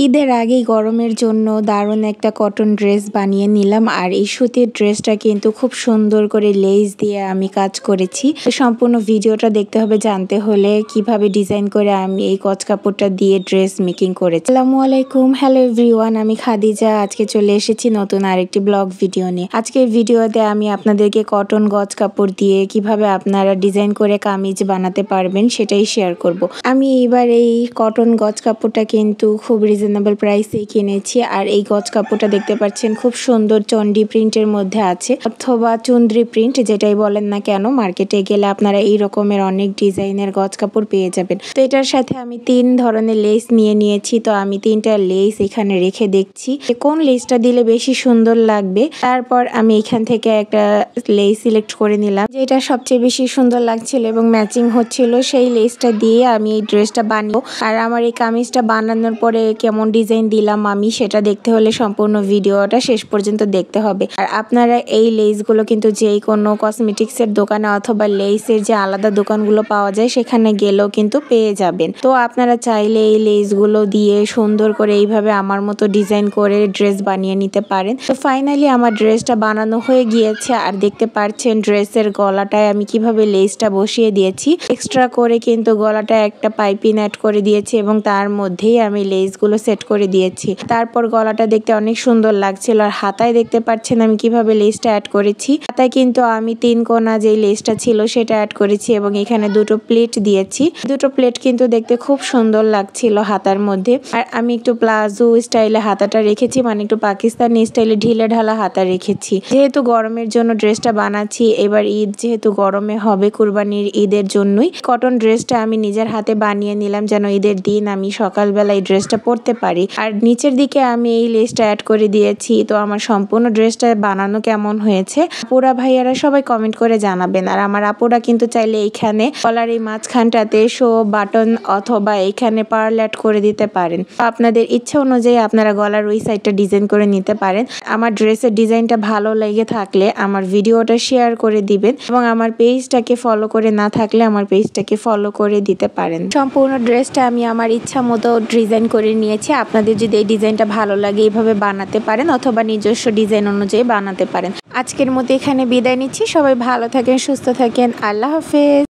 ঈদের আগেই গরমের জন্য দারুণ একটা কটন ড্রেস বানিয়ে নিলাম। আর এই সুতির ড্রেসটা কিন্তু খুব সুন্দর করে লেস দিয়ে আমি কাজ করেছি। সম্পূর্ণ ভিডিওটা দেখতে হবে জানতে হলে কিভাবে ডিজাইন করে আমি এই গজ কাপড়টা দিয়ে ড্রেস মেকিং করেছি। আসসালামু আলাইকুম, হ্যালো এভরিওয়ান, আমি খাদিজা। আজকে চলে এসেছি নতুন আরেকটি ব্লগ ভিডিও নিয়ে। আজকের ভিডিওতে আমি আপনাদেরকে কটন গজ কাপড় দিয়ে কিভাবে আপনারা ডিজাইন করে কামিজ বানাতে পারবেন সেটাই শেয়ার করব। আমি এবার এই কটন গজ কাপড়টা কিন্তু খুব রিজনেবল প্রাইসেই কিনেছি। আর এই গজ কাপড়টা দেখতে পাচ্ছেন খুব সুন্দর চন্ডি প্রিন্টের মধ্যে আছে, অথবা চুন্দ্রি প্রিন্ট যেটাই বলেন না কেন। মার্কেটে গেলে আপনারা এই রকমের অনেক ডিজাইনের গজ কাপড় পেয়ে যাবেন। তো এটার সাথে আমি 3 ধরনের লেস নিয়ে নিয়েছি। তো আমি 3টা লেস এখানে রেখে দেখছি কোন লেসটা দিলে বেশি সুন্দর লাগবে। তারপর আমি এখান থেকে একটা লেস সিলেক্ট করে নিলাম, যেটা সবচেয়ে বেশি সুন্দর লাগছিল এবং ম্যাচিং হচ্ছিল। সেই লেসটা দিয়ে আমি এই ড্রেসটা বানাবো। আর আমার এই কামিজটা বানানোর পরে কেমন ডিজাইন দিলাম আমি সেটা দেখতে হলে সম্পূর্ণ ভিডিওটা শেষ পর্যন্ত দেখতে হবে। আর আপনারা এই লেসগুলো কিন্তু যেই কোনো কসমেটিক্সের দোকানে অথবা লেসের যে আলাদা দোকানগুলো পাওয়া যায় সেখানে গেলেও কিন্তু পেয়ে যাবেন। তো আপনারা চাইলে এই লেসগুলো দিয়ে সুন্দর করে এইভাবে আমার মতো ডিজাইন করে ড্রেস বানিয়ে নিতে পারেন। তো ফাইনালি আমার ড্রেসটা বানানো হয়ে গিয়েছে। আর দেখতে পাচ্ছেন ড্রেসের গলাটায় আমি কিভাবে লেসটা বসিয়ে দিয়েছি। এক্সট্রা করে কিন্তু গলাটায় একটা পাইপিং অ্যাড করে দিয়েছি এবং তার মধ্যেই আমি লেসগুলো সেট করে দিয়েছি। তারপর গলাটা দেখতে অনেক সুন্দর লাগছিল। আর হাতায় দেখতে পাচ্ছেন আমি কিভাবে লেসটা অ্যাড করেছি। হাতায় কিন্তু আমি 3 কোনা যে লেসটা ছিল সেটা অ্যাড করেছি এবং এখানে 2টো প্লেট দিয়েছি। 2টো প্লেট কিন্তু দেখতে খুব সুন্দর লাগছিল হাতার মধ্যে। আর আমি একটু প্লাজো স্টাইলে হাতাটা রেখেছি, মানে একটু পাকিস্তানি স্টাইলে ঢিলে ঢালা হাতা রেখেছি। যেহেতু গরমের জন্য ড্রেসটা বানাচ্ছি, এবার ঈদ যেহেতু গরমে হবে, কুরবানির ঈদের জন্যই কটন ড্রেসটা আমি নিজের হাতে বানিয়ে নিলাম যেন ঈদের দিন আমি সকালবেলা এই ড্রেসটা পরতে পারি। আর নিচের দিকে আমি এই লেসটা অ্যাড করে দিয়েছি। তো আমার সম্পূর্ণ ড্রেসটা বানানো কেমন হয়েছে আপুরা ভাইয়ারা সবাই কমেন্ট করে জানাবেন। আর আমার আপুরা কিন্তু চাইলে এইখানে গলার এই মাঝখানটাতে শো বাটন অথবা এইখানে পার্ল অ্যাড করে দিতে পারেন। আপনাদের ইচ্ছা অনুযায়ী আপনারা গলার ওই সাইডটা ডিজাইন করে নিতে পারেন। আমার ড্রেসের ডিজাইনটা ভালো লেগে থাকলে আমার ভিডিওটা শেয়ার করে দিবেন এবং আমার পেজটাকে ফলো করে না থাকলে আমার পেজটাকে ফলো করে দিতে পারেন। সম্পূর্ণ ড্রেসটা আমি আমার ইচ্ছা মতো ডিজাইন করে নিয়েছি। আপনাদের যদি এই ডিজাইনটা ভালো লাগে এইভাবে বানাতে পারেন অথবা নিজস্ব ডিজাইন অনুযায়ী বানাতে পারেন। আজকের মতো এখানে বিদায় নিচ্ছি। সবাই ভালো থাকেন, সুস্থ থাকেন। আল্লাহ হাফেজ।